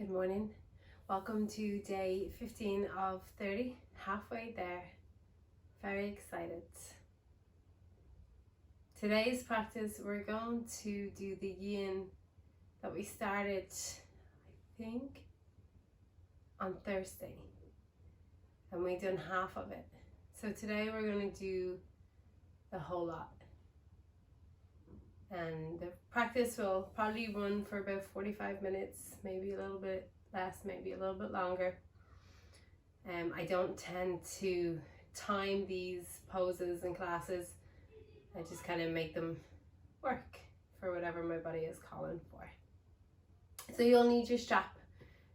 Good morning. Welcome to day 15 of 30. Halfway there. Very excited. Today's practice, we're going to do the yin that we started, I think, on Thursday. And we done half of it. So today we're going to do the whole lot. And the practice will probably run for about 45 minutes, maybe a little bit less, maybe a little bit longer. I don't tend to time these poses and classes. I just kind of make them work for whatever my body is calling for. So you'll need your strap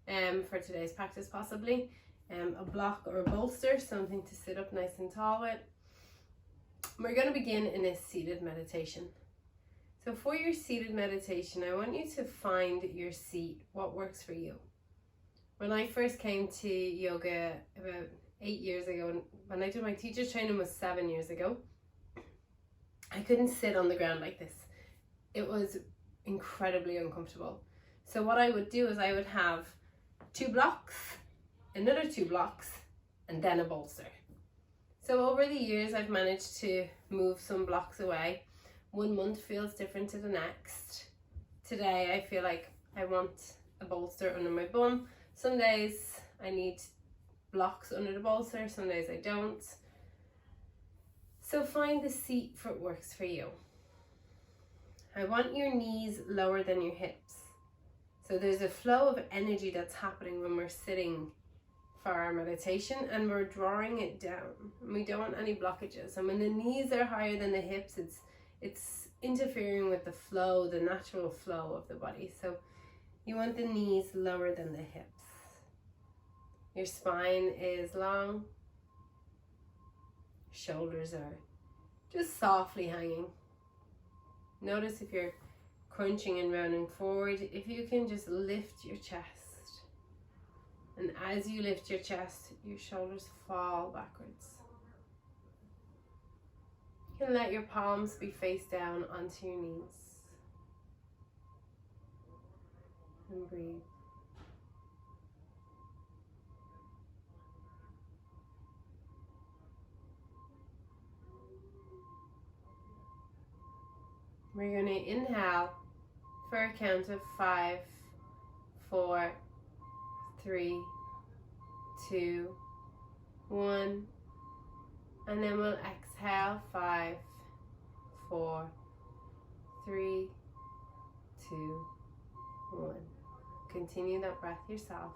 for today's practice, possibly a block or a bolster, something to sit up nice and tall with. We're going to begin in a seated meditation. So for your seated meditation, I want you to find your seat, what works for you. When I first came to yoga about 8 years ago, when I did my teacher's training was 7 years ago, I couldn't sit on the ground like this. It was incredibly uncomfortable. So what I would do is I would have 2 blocks, another 2 blocks, and then a bolster. So over the years, I've managed to move some blocks away. 1 month feels different to the next. Today, I feel like I want a bolster under my bum. Some days I need blocks under the bolster, some days I don't. So find the seat that works for you. I want your knees lower than your hips. So there's a flow of energy that's happening when we're sitting for our meditation, and we're drawing it down. And we don't want any blockages. And when the knees are higher than the hips, it's interfering with the flow, the natural flow of the body. So you want the knees lower than the hips. Your spine is long. Shoulders are just softly hanging. Notice if you're crunching and rounding forward, if you can just lift your chest. And as you lift your chest, your shoulders fall backwards. You can let your palms be face down onto your knees. And breathe. We're going to inhale for a count of 5, 4, 3, 2, 1. And then we'll exhale 5, 4, 3, 2, 1. Continue that breath yourself.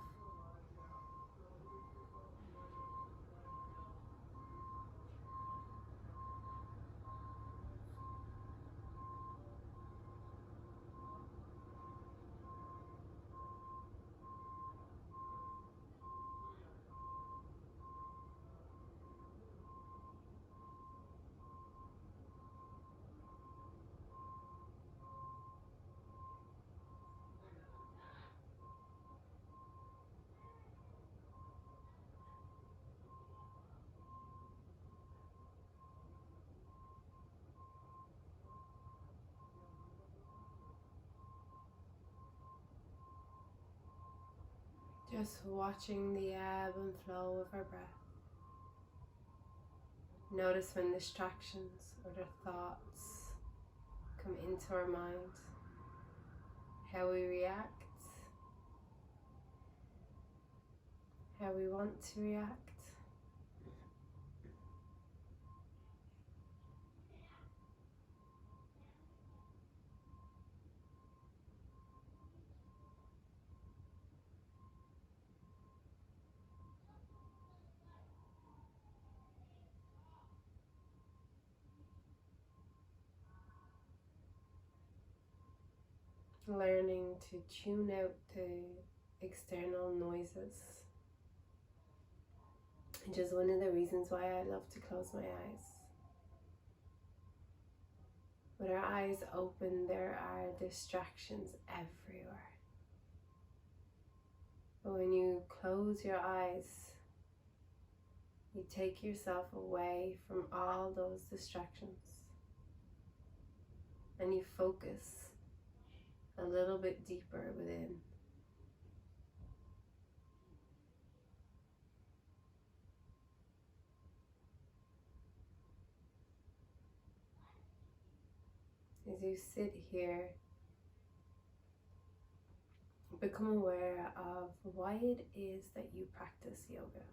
Just watching the ebb and flow of our breath. Notice when distractions or the thoughts come into our mind, how we react, how we want to react. Learning to tune out the external noises, which is one of the reasons why I love to close my eyes. With our eyes open, there are distractions everywhere. But when you close your eyes, you take yourself away from all those distractions and you focus a little bit deeper within. as you sit here, become aware of why it is that you practice yoga.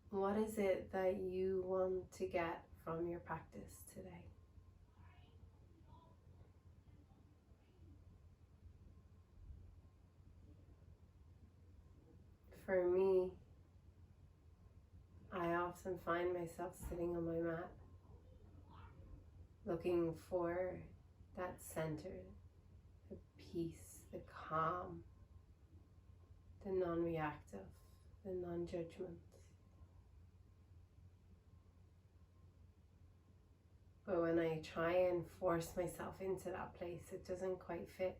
What is it that you want to get from your practice today? For me, I often find myself sitting on my mat, looking for that center, the peace, the calm, the non-reactive, the non-judgment. But when I try and force myself into that place, it doesn't quite fit.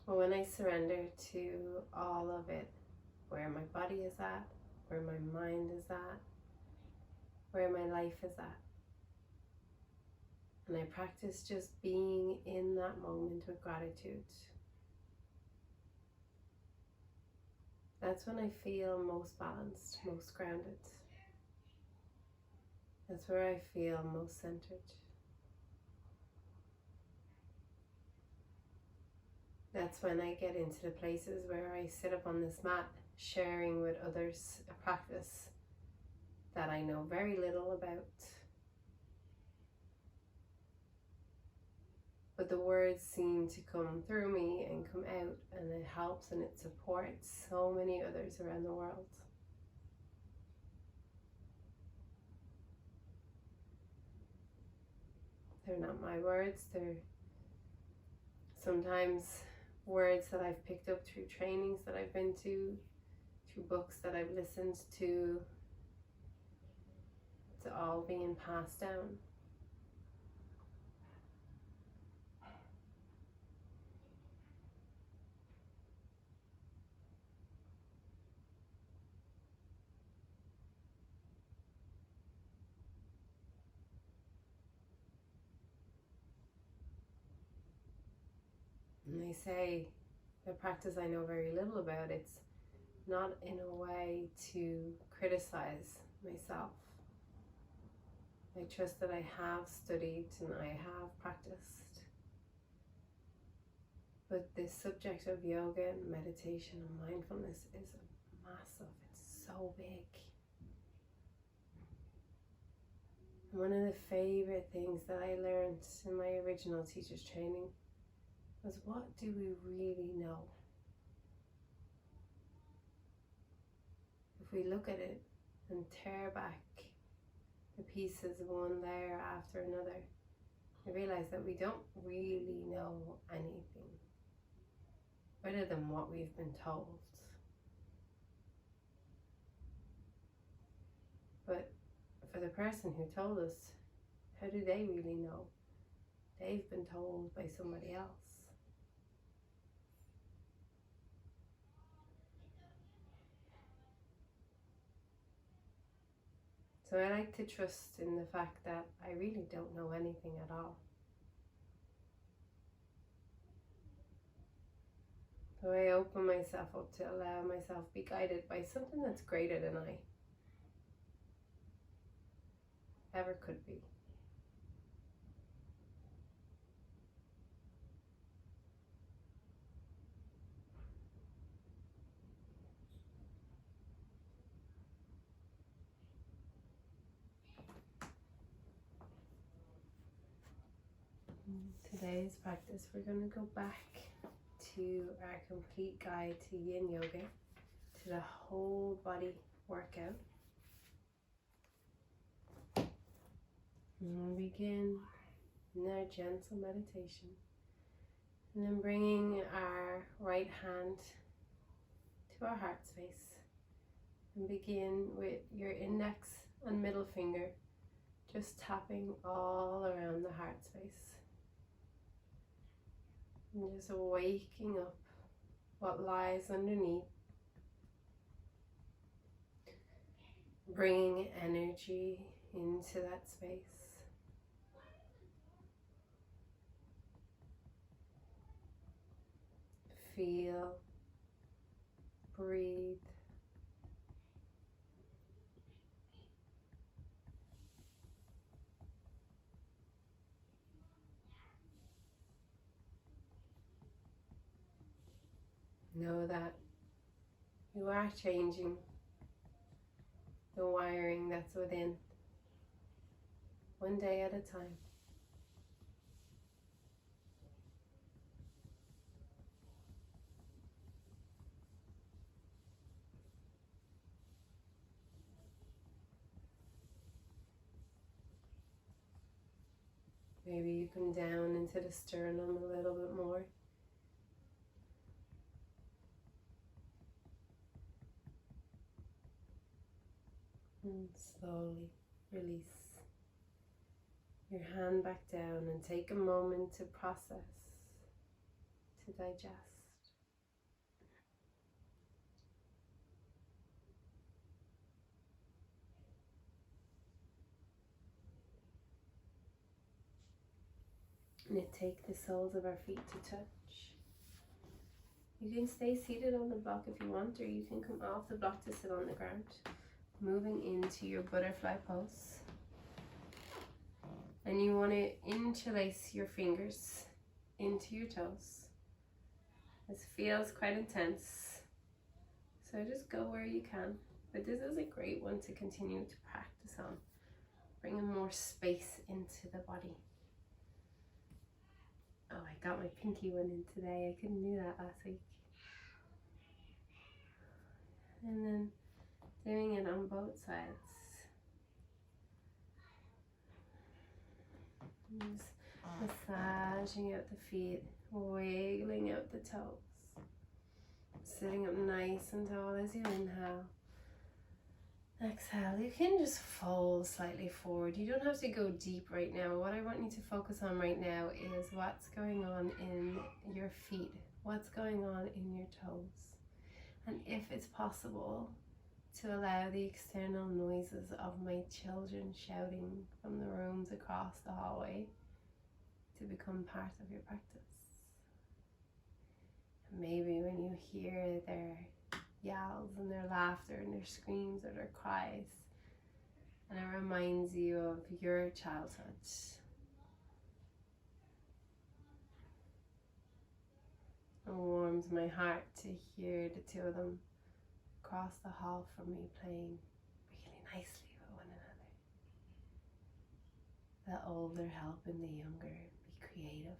But when I surrender to all of it, where my body is at, where my mind is at, where my life is at, and I practice just being in that moment with gratitude, that's when I feel most balanced, most grounded. That's where I feel most centered. That's when I get into the places where I sit up on this mat sharing with others a practice that I know very little about. But the words seem to come through me and come out, and it helps and it supports so many others around the world. They're not my words, they're sometimes words that I've picked up through trainings that I've been to, through books that I've listened to. It's all being passed down. And they say the practice I know very little about, it's not in a way to criticize myself. I trust that I have studied and I have practiced. But this subject of yoga and meditation and mindfulness is massive, it's so big. And one of the favorite things that I learned in my original teacher's training was, what do we really know? If we look at it and tear back the pieces one layer after another, I realize that we don't really know anything other than what we've been told. But for the person who told us, how do they really know? They've been told by somebody else. So I like to trust in the fact that I really don't know anything at all. So I open myself up to allow myself be guided by something that's greater than I ever could be. Today's practice, we're going to go back to our complete guide to Yin Yoga, to the whole body workout. And we'll begin in our gentle meditation, and then bringing our right hand to our heart space, and begin with your index and middle finger just tapping all around the heart space. And just waking up what lies underneath, bringing energy into that space. Feel, breathe, Know that you are changing the wiring that's within, one day at a time. Maybe you come down into the sternum a little bit more. And slowly release your hand back down and take a moment to process, to digest. And take the soles of our feet to touch. You can stay seated on the block if you want, or you can come off the block to sit on the ground. Moving into your butterfly pose. And you want to interlace your fingers into your toes. This feels quite intense, so just go where you can. But this is a great one to continue to practice on, bringing more space into the body. Oh, I got my pinky one in today. I couldn't do that last week. And then doing it on both sides. And just massaging out the feet, wiggling out the toes. Sitting up nice and tall as you inhale. Exhale, you can just fold slightly forward. You don't have to go deep right now. What I want you to focus on right now is what's going on in your feet, what's going on in your toes. And if it's possible, to allow the external noises of my children shouting from the rooms across the hallway to become part of your practice. And maybe when you hear their yells and their laughter and their screams or their cries, and it reminds you of your childhood. It warms my heart to hear the two of them across the hall from me playing really nicely with one another. The older helping the younger be creative.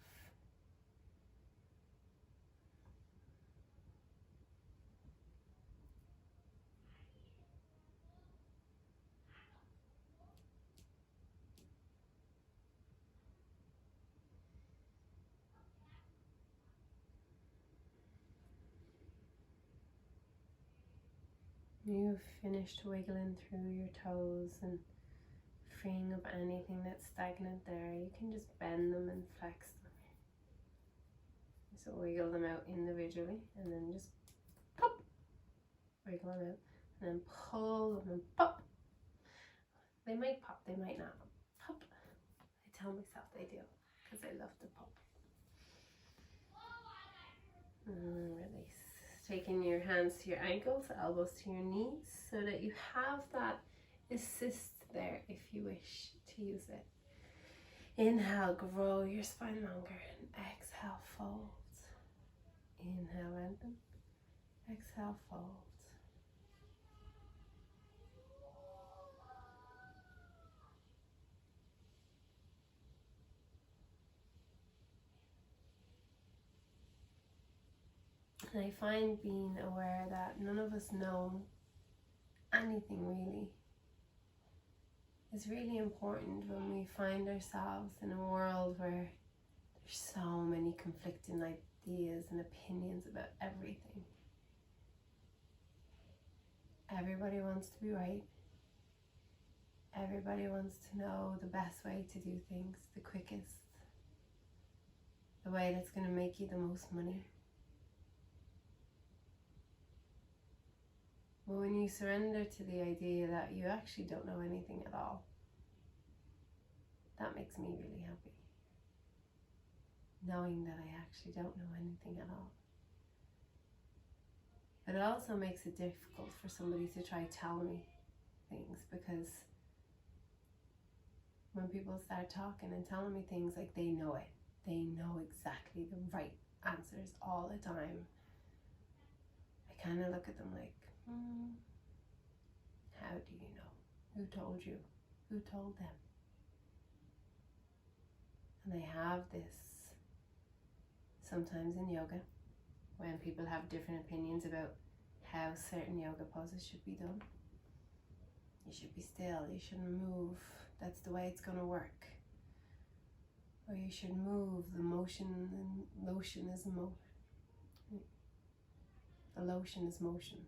You've finished wiggling through your toes and freeing up anything that's stagnant there. You can just bend them and flex them. So wiggle them out individually and then just pop. Wiggle them out and then pull them and pop. They might pop, they might not. Pop. I tell myself they do because I love to pop. And release. Taking your hands to your ankles, elbows to your knees, so that you have that assist there if you wish to use it. Inhale, grow your spine longer, and exhale, fold. Inhale, lengthen. Exhale, fold. And I find being aware that none of us know anything really is really important when we find ourselves in a world where there's so many conflicting ideas and opinions about everything. Everybody wants to be right. Everybody wants to know the best way to do things, the quickest, the way that's going to make you the most money. But when you surrender to the idea that you actually don't know anything at all, that makes me really happy. Knowing that I actually don't know anything at all. But it also makes it difficult for somebody to try to tell me things, because when people start talking and telling me things like they know it, they know exactly the right answers all the time, kind of look at them like, how do you know? Who told you? Who told them? And they have this sometimes in yoga when people have different opinions about how certain yoga poses should be done. You should be still, you shouldn't move, that's the way it's going to work. Or you should move, the motion and lotion is motion. The lotion is motion.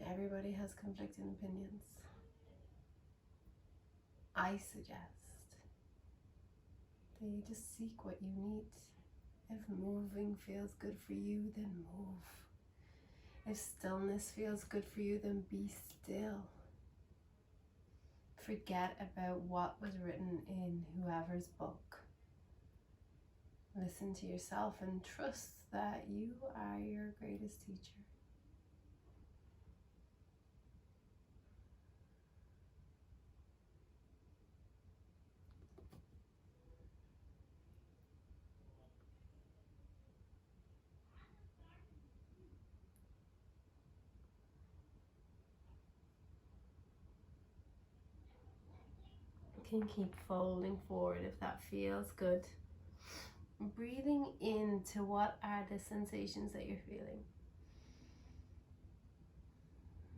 Everybody has conflicting opinions. I suggest that you just seek what you need. If moving feels good for you, then move. If stillness feels good for you, then be still. Forget about what was written in whoever's book. Listen to yourself and trust that you are your greatest teacher. You can keep folding forward if that feels good. Breathing into what are the sensations that you're feeling.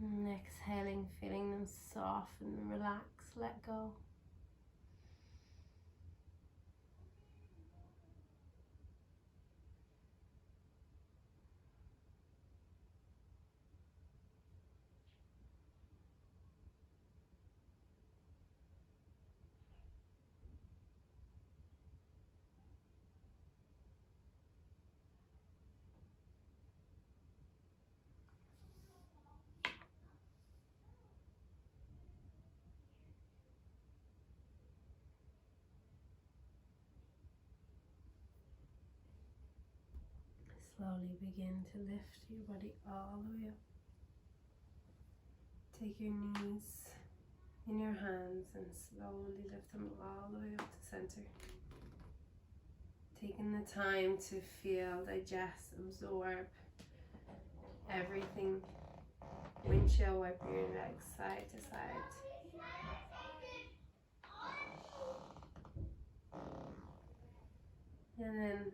And exhaling, feeling them soften, relax, let go. Slowly begin to lift your body all the way up. Take your knees in your hands and slowly lift them all the way up to center. Taking the time to feel, digest, absorb everything. Windshield wipe your legs side to side. And then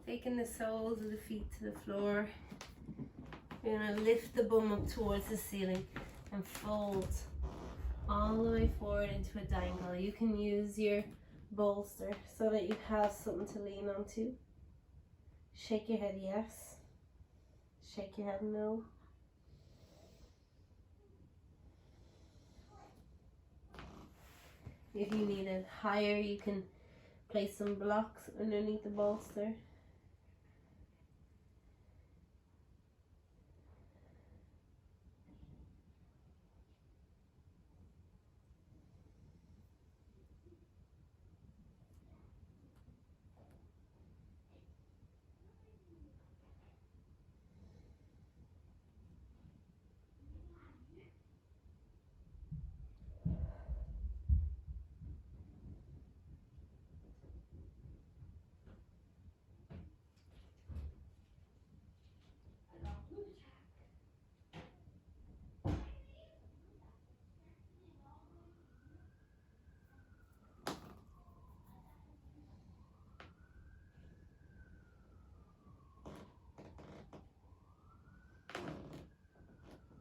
taking the soles of the feet to the floor. You're going to lift the bum up towards the ceiling and fold all the way forward into a dangle. You can use your bolster so that you have something to lean onto. Shake your head yes. Shake your head no. If you need it higher, you can place some blocks underneath the bolster.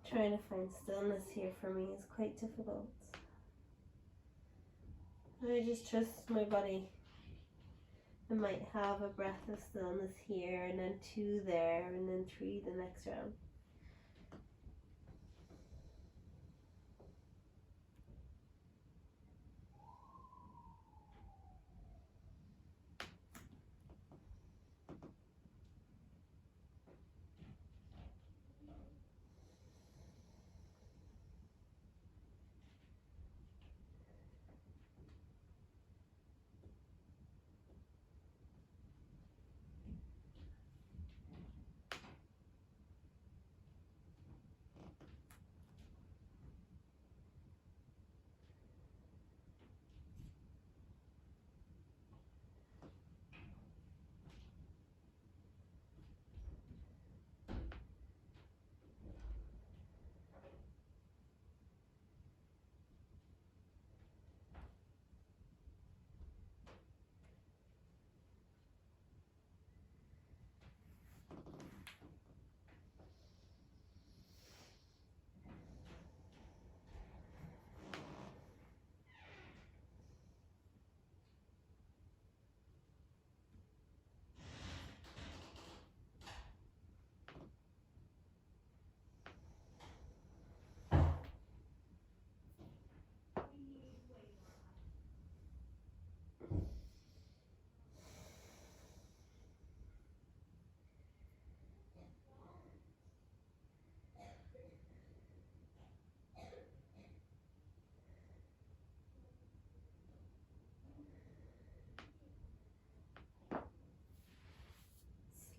Trying to find stillness here for me is quite difficult. I just trust my body. I might have a breath of stillness here, and then 2 there, and then 3 the next round.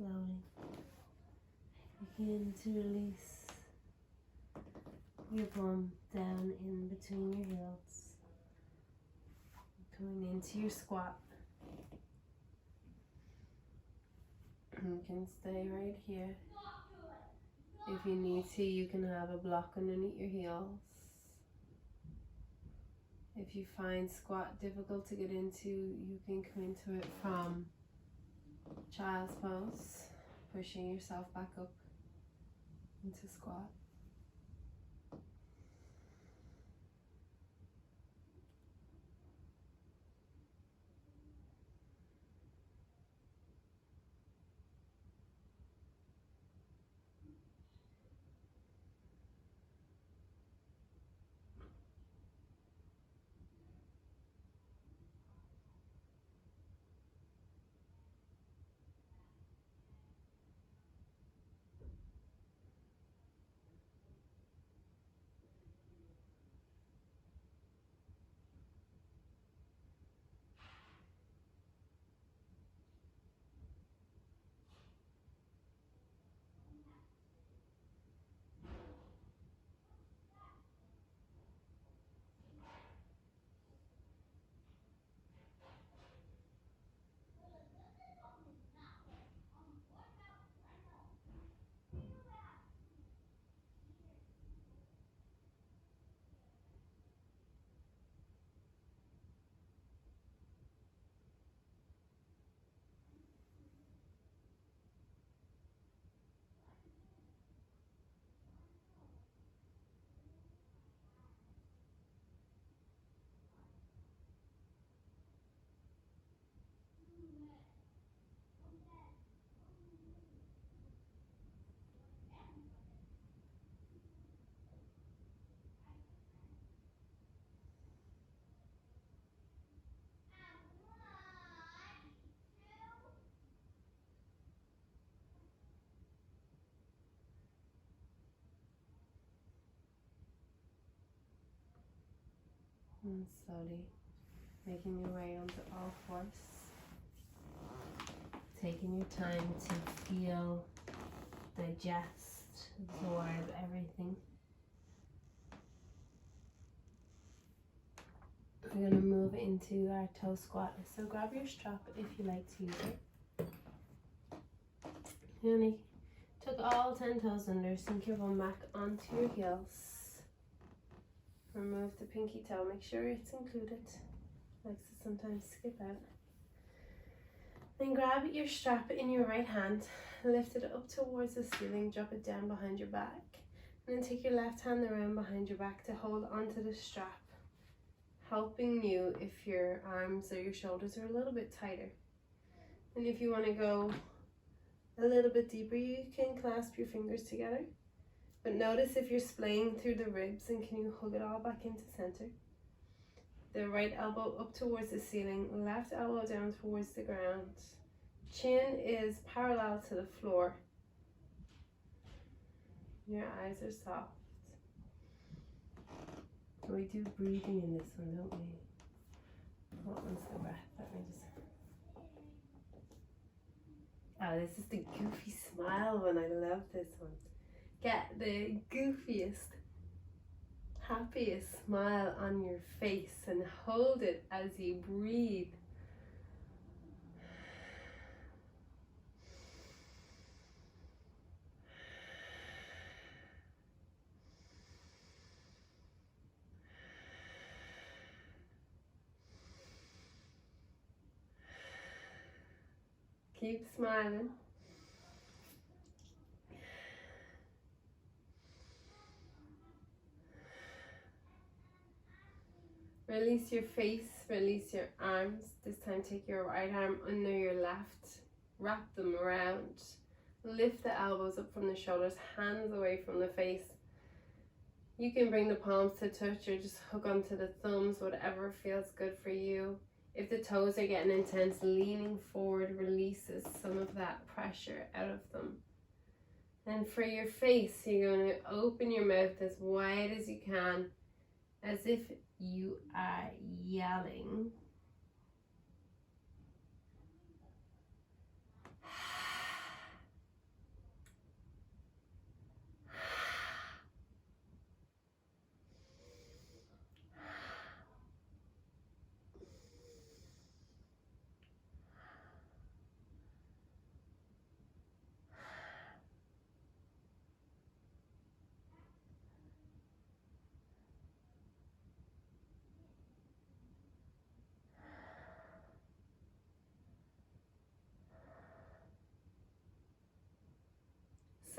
slowly begin to release your bum down in between your heels, coming into your squat. You can stay right here. If you need to, you can have a block underneath your heels. If you find squat difficult to get into, you can come into it from child's pose, pushing yourself back up into squat. And slowly making your way onto all fours. Taking your time to feel, digest, absorb everything. We're going to move into our toe squat. So grab your strap if you like to use it. And tuck all 10 toes under, sink your bum back onto your heels. Remove the pinky toe, make sure it's included. Likes to sometimes skip out. Then grab your strap in your right hand, lift it up towards the ceiling, drop it down behind your back. And then take your left hand around behind your back to hold onto the strap, helping you if your arms or your shoulders are a little bit tighter. And if you want to go a little bit deeper, you can clasp your fingers together. But notice if you're splaying through the ribs, and can you hug it all back into center. The right elbow up towards the ceiling, left elbow down towards the ground. Chin is parallel to the floor. Your eyes are soft. We do breathing in this one, don't we? What one's the breath? Let me just... Oh, this is the goofy smile one. I love this one. Get the goofiest, happiest smile on your face and hold it as you breathe. Keep smiling. Release your face, release your arms. This time take your right arm under your left, wrap them around. Lift the elbows up from the shoulders, hands away from the face. You can bring the palms to touch or just hook onto the thumbs, whatever feels good for you. If the toes are getting intense, leaning forward releases some of that pressure out of them. And for your face, you're going to open your mouth as wide as you can, as if you are yelling.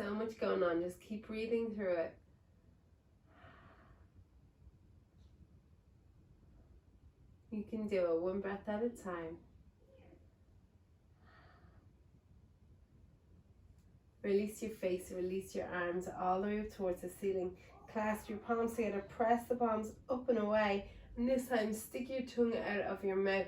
so much going on. Just keep breathing through it. You can do it one breath at a time. Release your face, release your arms all the way up towards the ceiling. Clasp your palms together, press the palms up and away. And this time, stick your tongue out of your mouth.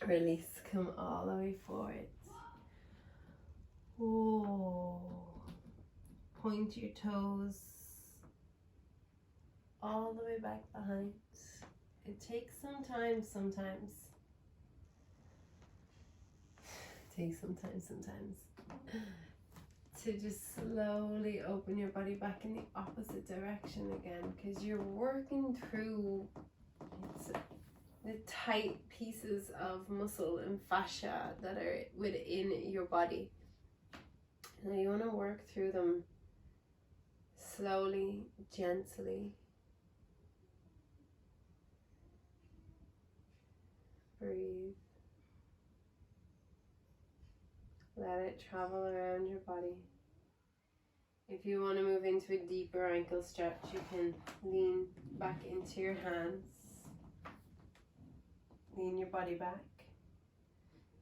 Release, come all the way forward. Oh. Point your toes all the way back behind. It takes some time sometimes. It takes some time sometimes. To just slowly open your body back in the opposite direction again, because you're working through the tight pieces of muscle and fascia that are within your body. Now you want to work through them slowly, gently. Breathe. Let it travel around your body. If you want to move into a deeper ankle stretch, you can lean back into your hands. Lean your body back.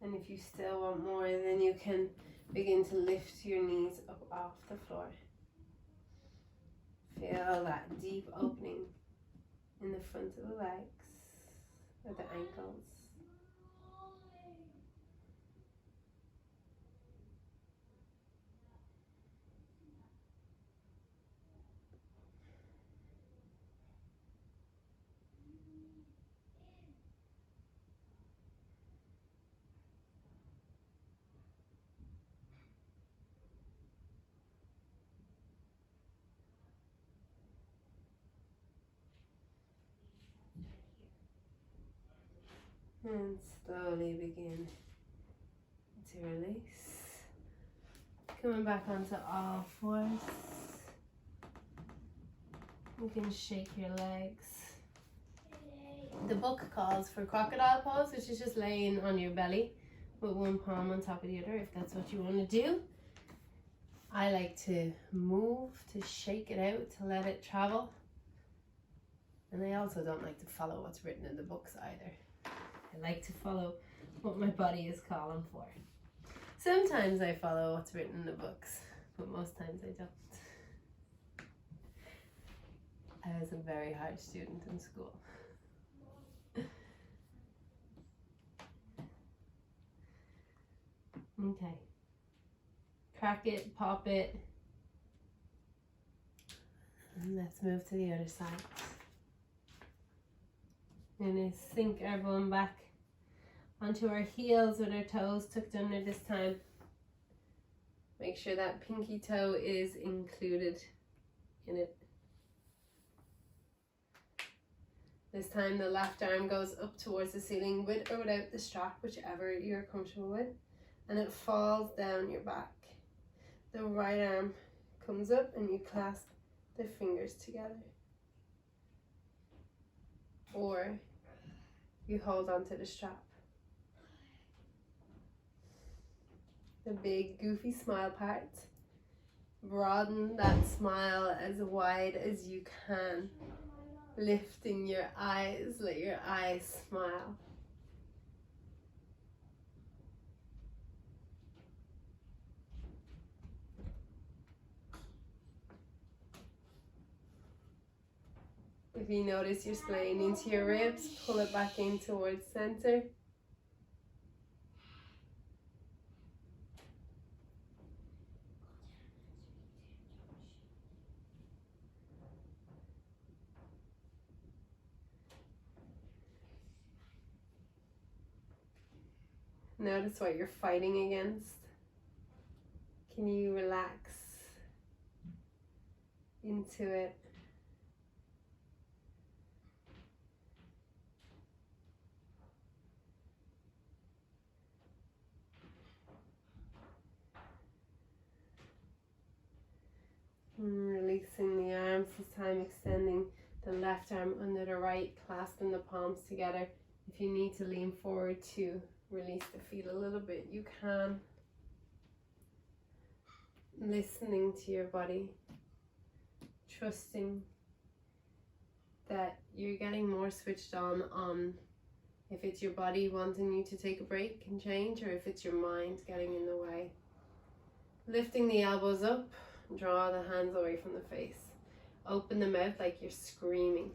And if you still want more, then you can begin to lift your knees up off the floor. Feel that deep opening in the front of the legs or the ankles. And slowly begin to release. Coming back onto all fours. You can shake your legs. The book calls for crocodile pose, which is just laying on your belly with one palm on top of the other, if that's what you want to do. I like to move, to shake it out, to let it travel. And I also don't like to follow what's written in the books either. I like to follow what my body is calling for. Sometimes I follow what's written in the books, but most times I don't. I was a very hard student in school. Okay. Crack it, pop it. And let's move to the other side. We're going to sink our bum back onto our heels with our toes tucked under this time. Make sure that pinky toe is included in it. This time the left arm goes up towards the ceiling with or without the strap, whichever you're comfortable with, and it falls down your back. The right arm comes up and you clasp the fingers together. Or you hold onto the strap. The big goofy smile part. Broaden that smile as wide as you can. Lifting your eyes, let your eyes smile. If you notice you're swaying into your ribs, pull it back in towards center. Notice what you're fighting against. Can you relax into it? And this time extending the left arm under the right, clasping the palms together. If you need to lean forward to release the feet a little bit, you can. Listening to your body, trusting that you're getting more switched on if it's your body wanting you to take a break and change, or if it's your mind getting in the way. Lifting the elbows up, draw the hands away from the face. Open the mouth like you're screaming.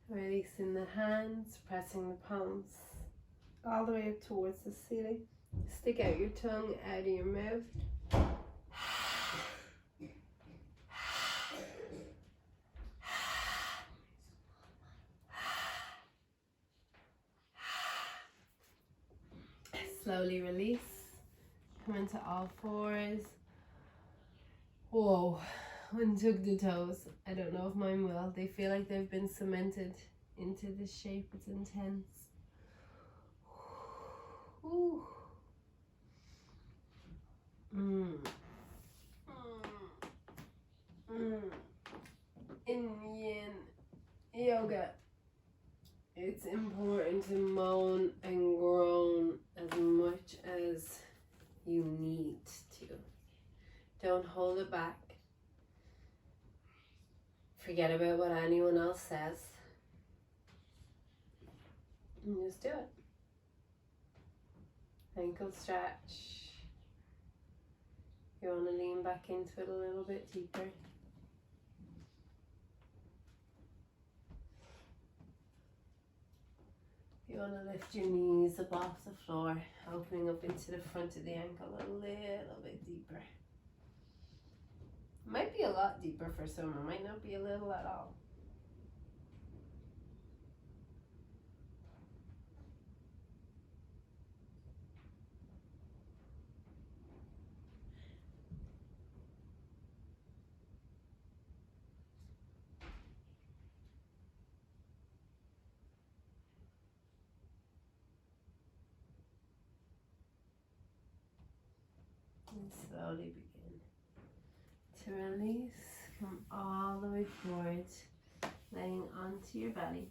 Releasing the hands, pressing the palms all the way up towards the ceiling. Stick out your tongue out of your mouth. Slowly release. Come into all fours. Whoa. Untug the toes. I don't know if mine will. They feel like they've been cemented into this shape. It's intense. Ooh. In yin yoga, it's important to moan and groan as much as you need to. Don't hold it back. Forget about what anyone else says. And just do it. Ankle stretch. You want to lean back into it a little bit deeper. You want to lift your knees up off the floor, opening up into the front of the ankle a little bit deeper. Might be a lot deeper for someone, might not be a little at all. And slowly begin to release. Come all the way forward, laying onto your belly.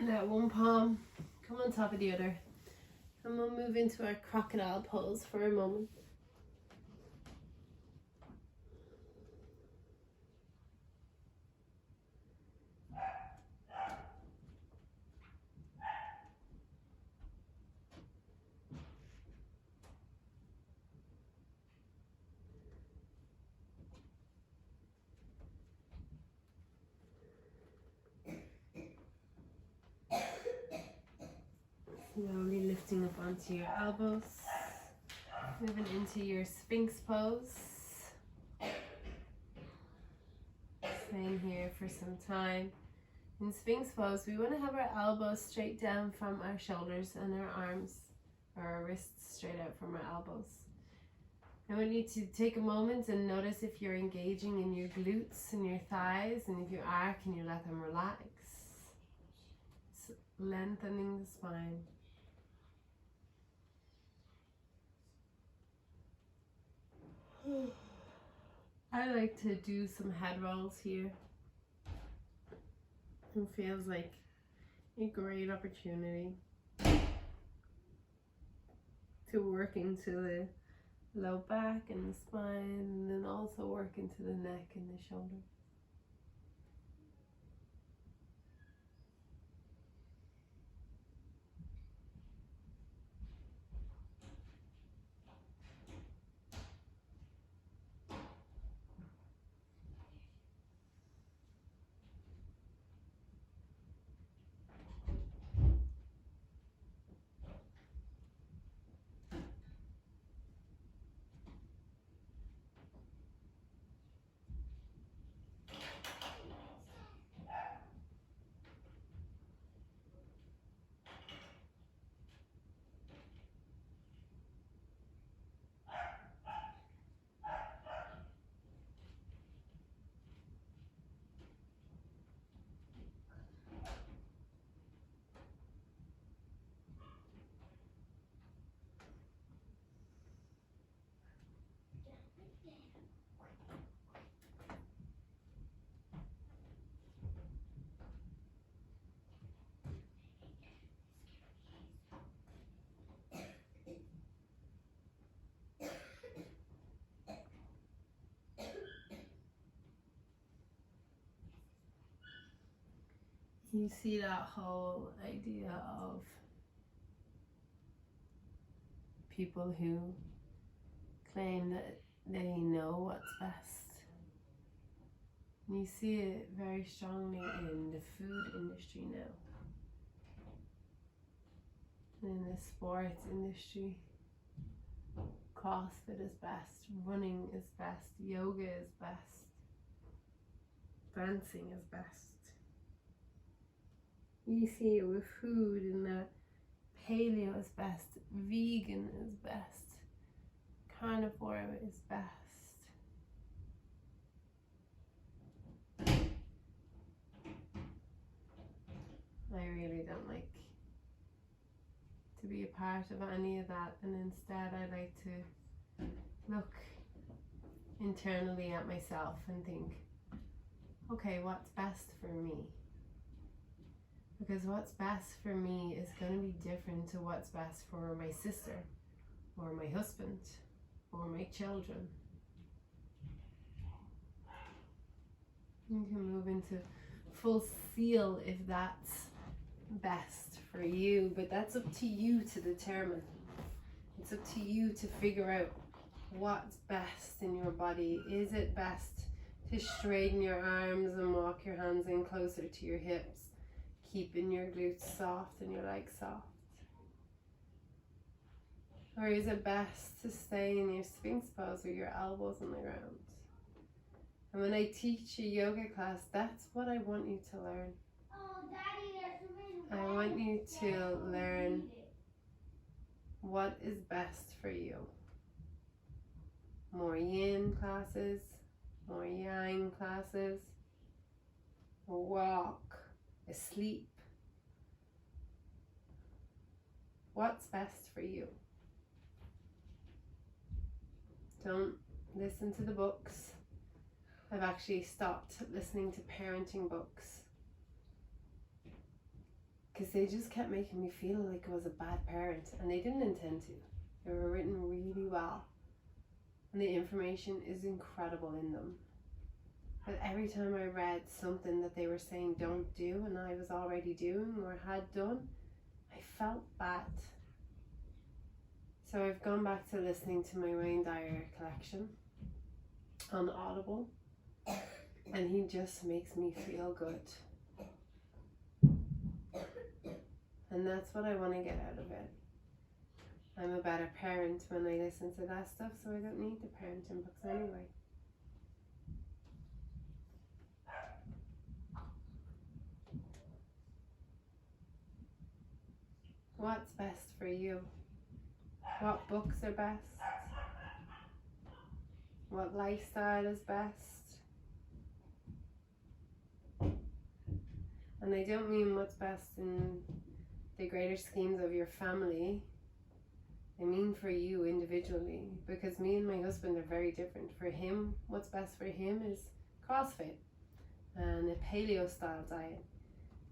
Let one palm come on top of the other. And we'll move into our crocodile pose for a moment. Slowly lifting up onto your elbows, moving into your Sphinx pose. Staying here for some time. In Sphinx pose, we want to have our elbows straight down from our shoulders and our arms, or our wrists straight out from our elbows. I want you to take a moment and notice if you're engaging in your glutes and your thighs, and if you are, can you let them relax? Lengthening the spine. I like to do some head rolls here. It feels like a great opportunity to work into the low back and the spine, and then also work into the neck and the shoulder. You see that whole idea of people who claim that they know what's best. You see it very strongly in the food industry now, in the sports industry. CrossFit is best, running is best, yoga is best, dancing is best. You see it with food in that paleo is best, vegan is best, carnivore is best. I really don't like to be a part of any of that, and instead I like to look internally at myself and think, okay, what's best for me? Because what's best for me is going to be different to what's best for my sister or my husband or my children. You can move into full seal if that's best for you, but that's up to you to determine. It's up to you to figure out what's best in your body. Is it best to straighten your arms and walk your hands in closer to your hips, keeping your glutes soft and your legs soft? Or is it best to stay in your Sphinx pose with your elbows on the ground? And when I teach a yoga class, that's what I want you to learn. I want you to learn what is best for you. More yin classes, more yang classes, a walk, a sleep. What's best for you? Don't listen to the books. I've actually stopped listening to parenting books because they just kept making me feel like I was a bad parent, and they didn't intend to. They were written really well, and the information is incredible in them. But every time I read something that they were saying don't do, and I was already doing or had done, I felt bad. So I've gone back to listening to my Wayne Dyer collection on Audible, and he just makes me feel good. And that's what I want to get out of it. I'm a better parent when I listen to that stuff, so I don't need the parenting books anyway. What's best for you? What books are best? What lifestyle is best? And I don't mean what's best in the greater schemes of your family. I mean for you individually, because me and my husband are very different. For him, what's best for him is CrossFit and a paleo style diet.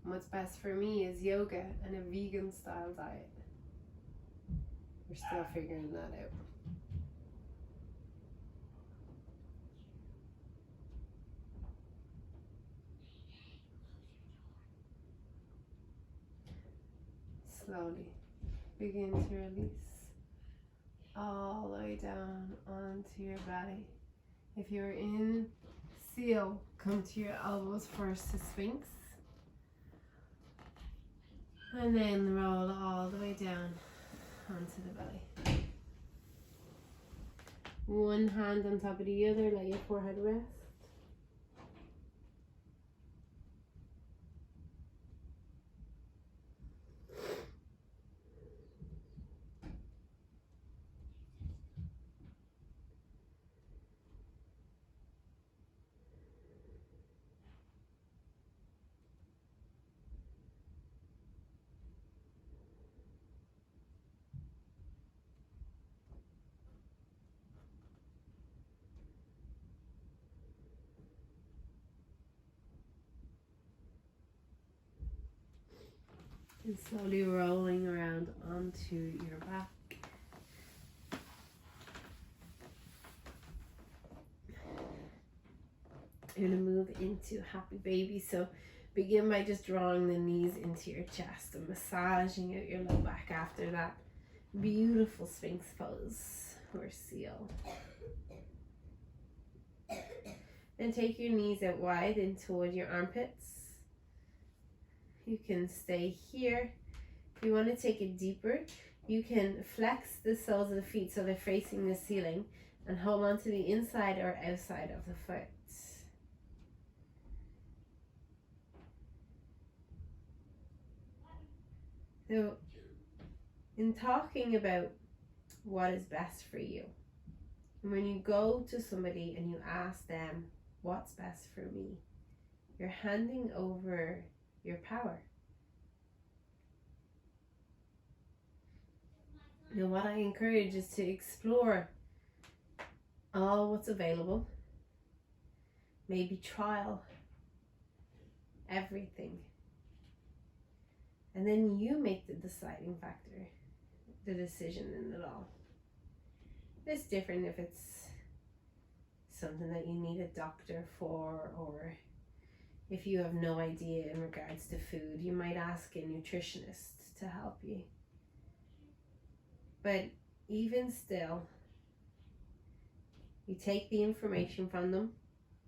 And what's best for me is yoga and a vegan style diet. We're still figuring that out. Slowly begin to release all the way down onto your belly. If you're in seal, come to your elbows first to Sphinx, and then roll all the way down onto the belly. One hand on top of the other, let your forehead rest. And slowly rolling around onto your back. You're going to move into happy baby. So Begin by just drawing the knees into your chest and massaging out your low back after that beautiful Sphinx pose or seal. Then take your knees out wide and toward your armpits. You can stay here. If you want to take it deeper, you can flex the soles of the feet so they're facing the ceiling and hold on to the inside or outside of the foot. So, in talking about what is best for you, when you go to somebody and you ask them, what's best for me, you're handing over your power. And what I encourage is to explore all what's available, maybe trial everything. And then you make the deciding factor, the decision in it all. It's different if it's something that you need a doctor for, or if you have no idea in regards to food, you might ask a nutritionist to help you. But even still, you take the information from them,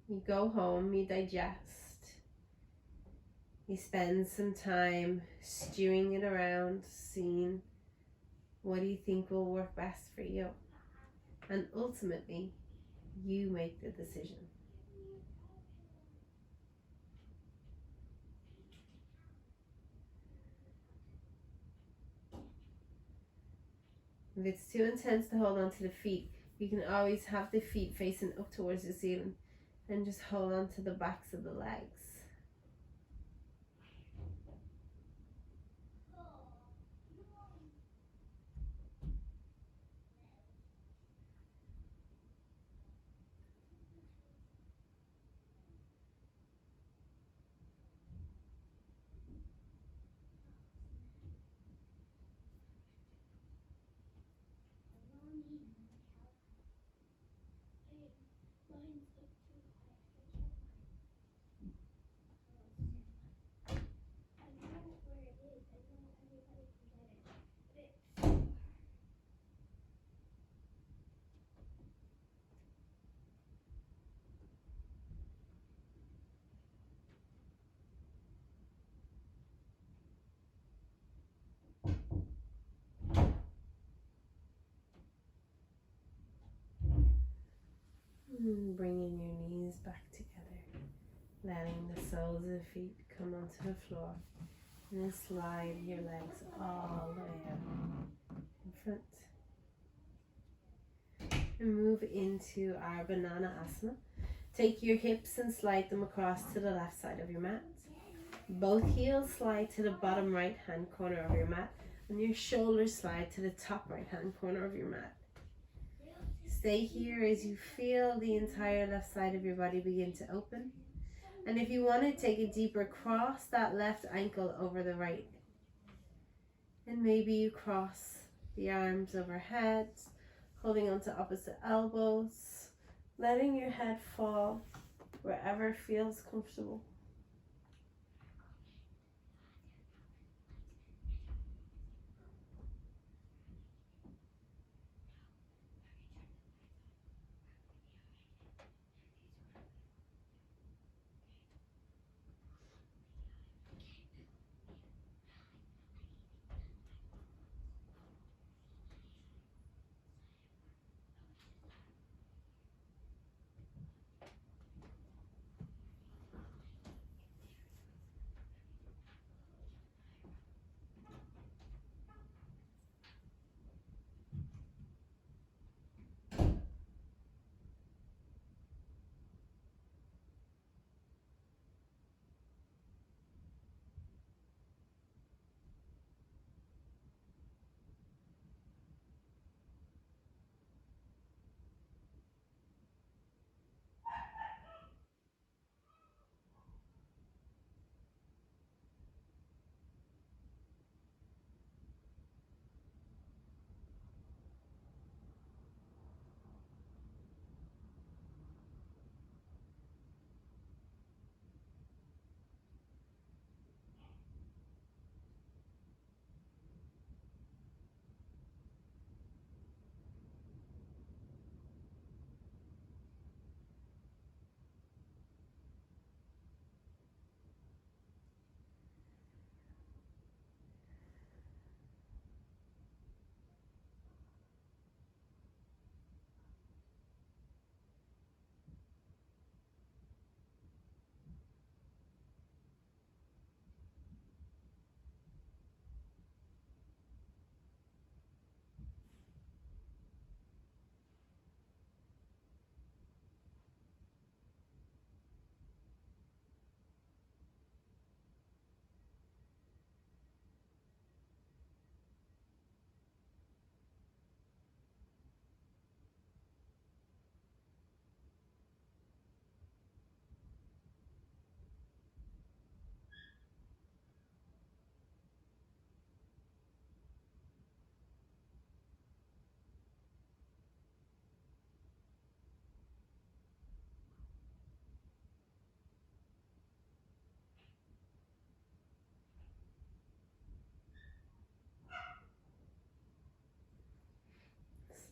you go home, you digest, you spend some time stewing it around, seeing what do you think will work best for you. And ultimately, you make the decision. If it's too intense to hold on to the feet, you can always have the feet facing up towards the ceiling and just hold on to the backs of the legs. Bringing your knees back together, letting the soles of the feet come onto the floor, and then slide your legs all the way up in front. And move into our Banana Asana. Take your hips and slide them across to the left side of your mat. Both heels slide to the bottom right hand corner of your mat, and your shoulders slide to the top right hand corner of your mat. Stay here as you feel the entire left side of your body begin to open. And if you want to take it deeper, cross that left ankle over the right. And maybe you cross the arms overhead, holding onto opposite elbows, letting your head fall wherever feels comfortable.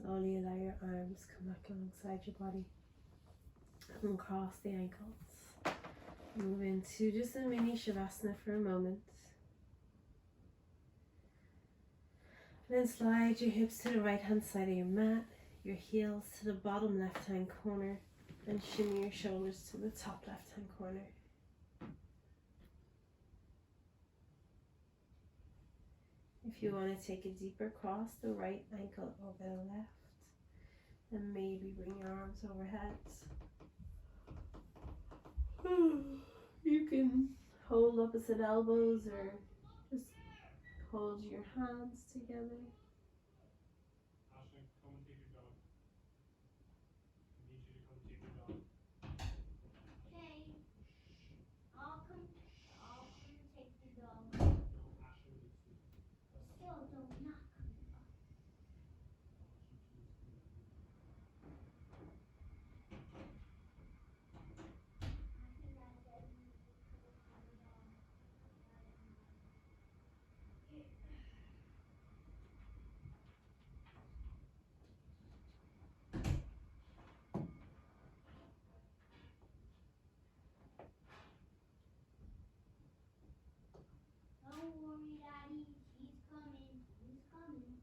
Slowly allow your arms come back alongside your body and cross the ankles. Move into just a mini Shavasana for a moment. And then slide your hips to the right hand side of your mat, your heels to the bottom left hand corner, and shimmy your shoulders to the top left hand corner. If you want to take a deeper cross, the right ankle over the left, and maybe bring your arms overhead. You can hold opposite elbows or just hold your hands together. Ashley, come and take your dog. I need you to come take your dog. Okay. I'll come take the dog. No, Ashley needs to. Still don't knock. Don't worry, Daddy. He's coming. He's coming.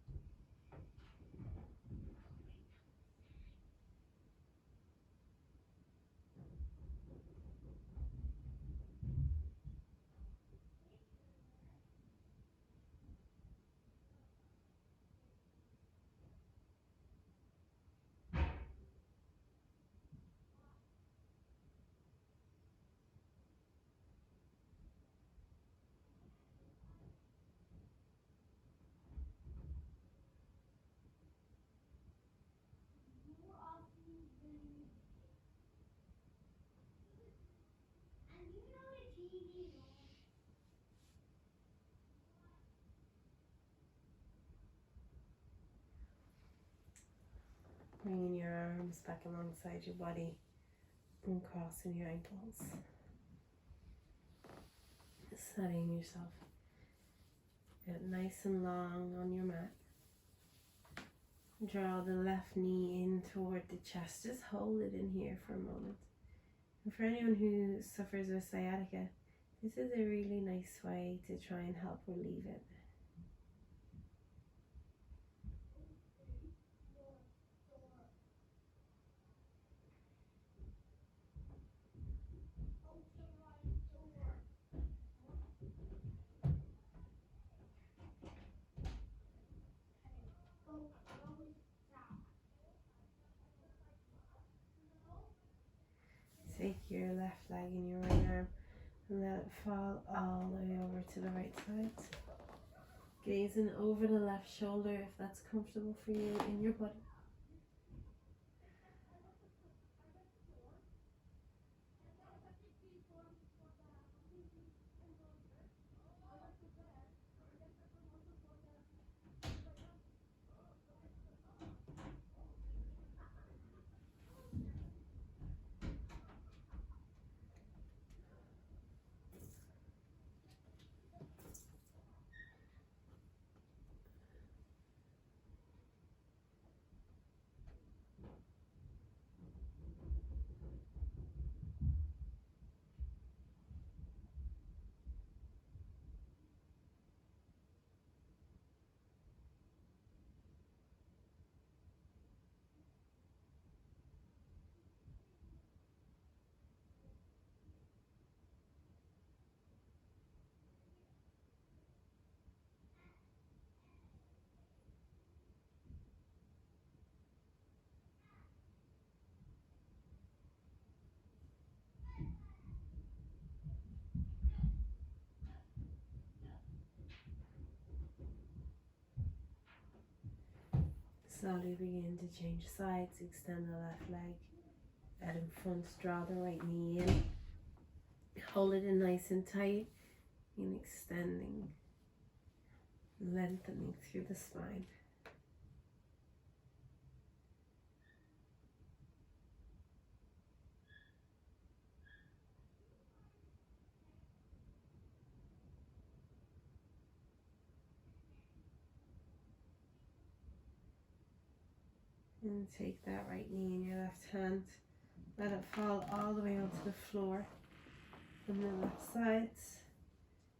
More often than... And you know the TV is on. Bringing your arms back alongside your body and crossing your ankles. Setting yourself out nice and long on your mat. Draw the left knee in toward the chest. Just hold it in here for a moment. And for anyone who suffers with sciatica, this is a really nice way to try and help relieve it. Take your left leg and your right arm and let it fall all the way over to the right side. Gazing over the left shoulder if that's comfortable for you in your body. Slowly begin to change sides. Extend the left leg out in front. Draw the right knee in. Hold it in nice and tight. And extending, lengthening through the spine. And take that right knee in your left hand. Let it fall all the way onto the floor on the left side.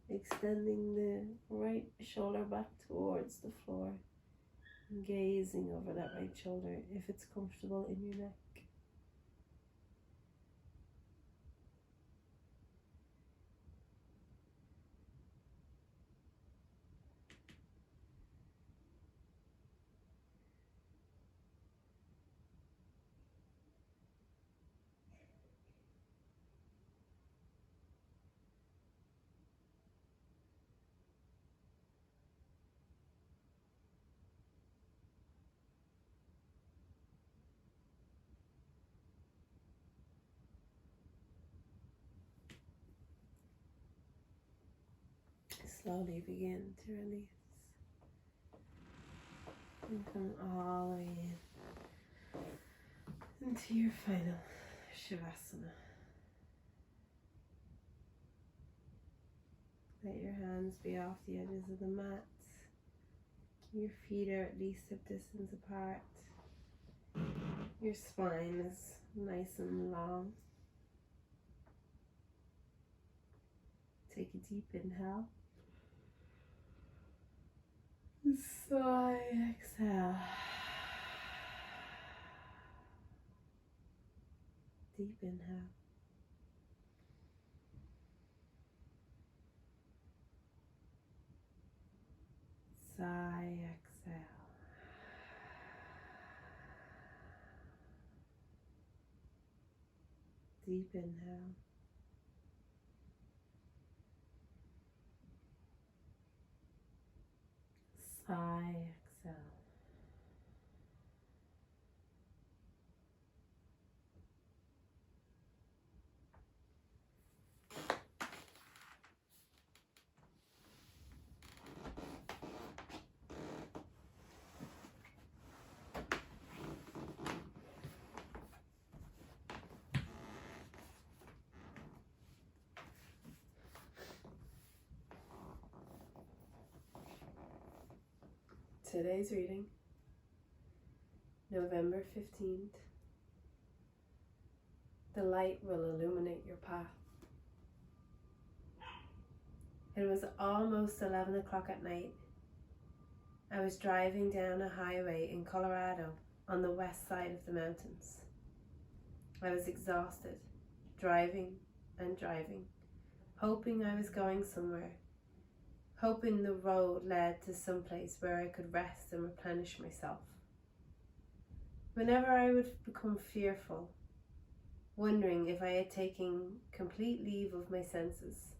Extending the right shoulder back towards the floor. And gazing over that right shoulder if it's comfortable in your neck. Slowly begin to release. And come all the way in into your final Shavasana. Let your hands be off the edges of the mat. Your feet are at least hip distance apart. Your spine is nice and long. Take a deep inhale. Sigh, exhale. Deep inhale. Sigh, exhale. Deep inhale. Sigh, exhale. Today's reading, November 15th. The light will illuminate your path. It was almost 11 o'clock at night. I was driving down a highway in Colorado on the west side of the mountains. I was exhausted, driving and driving, hoping I was going somewhere. Hoping the road led to some place where I could rest and replenish myself. Whenever I would become fearful, wondering if I had taken complete leave of my senses,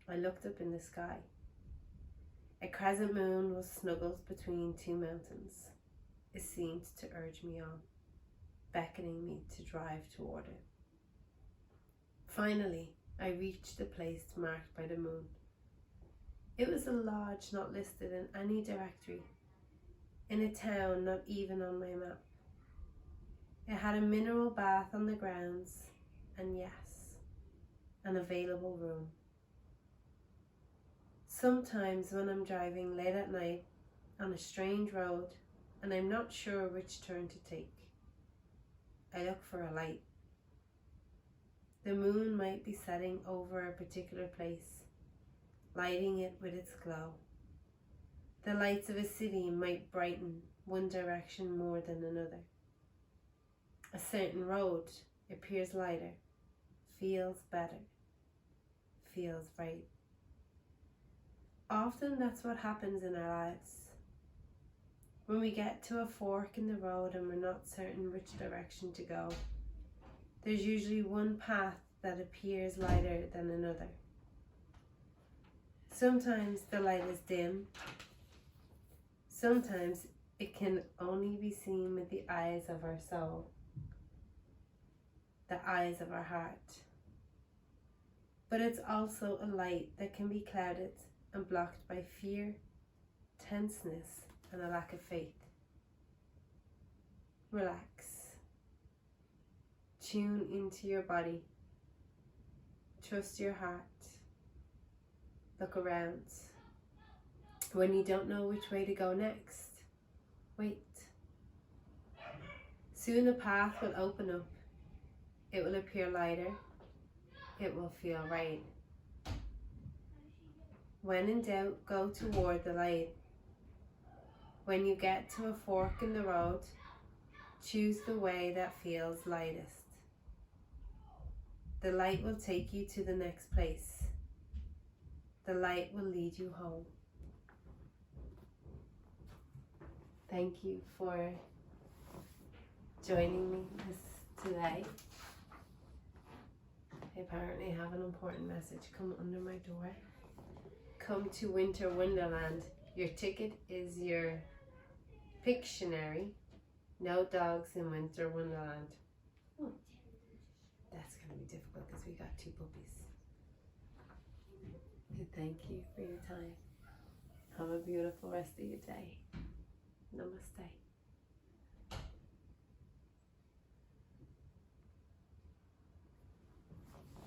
I looked up in the sky. A crescent moon was snuggled between two mountains. It seemed to urge me on, beckoning me to drive toward it. Finally, I reached the place marked by the moon. It was a lodge not listed in any directory, in a town not even on my map. It had a mineral bath on the grounds, and yes, an available room. Sometimes when I'm driving late at night on a strange road and I'm not sure which turn to take, I look for a light. The moon might be setting over a particular place, lighting it with its glow. The lights of a city might brighten one direction more than another. A certain road appears lighter, feels better, feels right. Often that's what happens in our lives. When we get to a fork in the road and we're not certain which direction to go, there's usually one path that appears lighter than another. Sometimes the light is dim. Sometimes it can only be seen with the eyes of our soul, the eyes of our heart. But it's also a light that can be clouded and blocked by fear, tenseness, and a lack of faith. Relax. Tune into your body. Trust your heart. Look around. When you don't know which way to go next, wait. Soon the path will open up. It will appear lighter. It will feel right. When in doubt, go toward the light. When you get to a fork in the road, choose the way that feels lightest. The light will take you to the next place. The light will lead you home. Thank you for joining me today. I apparently have an important message come under my door. Come to Winter Wonderland. Your ticket is your Pictionary. No dogs in Winter Wonderland. That's going to be difficult because we got 2 puppies. And thank you for your time. Have a beautiful rest of your day. Namaste.